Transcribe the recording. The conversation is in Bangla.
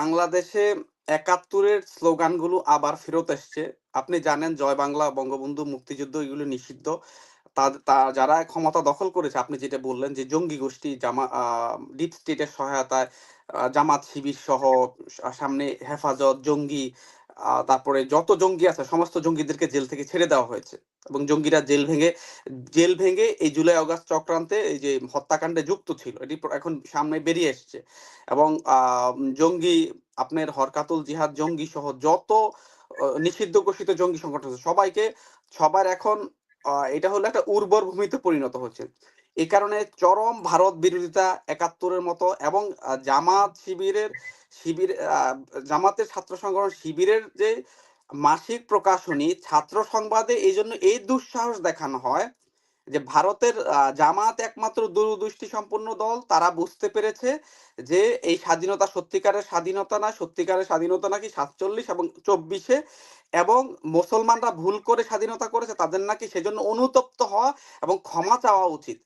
বাংলাদেশে ৭১ এর স্লোগানগুলো আবার ফেরত এসছে। আপনি জানেন জয় বাংলা, বঙ্গবন্ধু, মুক্তিযুদ্ধ এগুলো নিষিদ্ধ। যারা ক্ষমতা দখল করেছে আপনি যেটা বললেন যে জঙ্গি গোষ্ঠী ডিপ স্টেট এর সহায়তায় জামাত শিবির সহ সামনে হেফাজত, জঙ্গি তারপরে যত জঙ্গি আছে সমস্ত জঙ্গিদেরকে জেল থেকে ছেড়ে দেওয়া হয়েছে। এবং জঙ্গিরা জেল ভেঙে এই জুলাই আগস্ট চক্রান্তে এই যে হত্যাকাণ্ডে যুক্ত ছিল। এটি এখন সামনে বেরিয়ে এসছে। এবং জঙ্গি আপনার হরকাতুল জিহাদ জঙ্গি সহ যত নিষিদ্ধ ঘোষিত জঙ্গি সংগঠন আছে সবার এখন এটা হলো একটা উর্বর ভূমিতে পরিণত হচ্ছে। এই কারণে চরম ভারত বিরোধিতা ৭১ এর মতো এবং শিবির জামাতের ছাত্র সংগঠন শিবিরের যে মাসিক প্রকাশনী ছাত্র সংবাদে এইজন্য এই দুঃসাহস দেখানো হয় যে ভারতের জামাত একমাত্র দূরদৃষ্টি সম্পন্ন দল। তারা বুঝতে পেরেছে যে এই স্বাধীনতা সত্যিকারের স্বাধীনতা না, সত্যিকারের স্বাধীনতা নাকি ৪৭ এবং ২৪-এ, এবং মুসলমানরা ভুল করে স্বাধীনতা করেছে তাদের নাকি সেজন্য অনুতপ্ত হওয়া এবং ক্ষমা চাওয়া উচিত।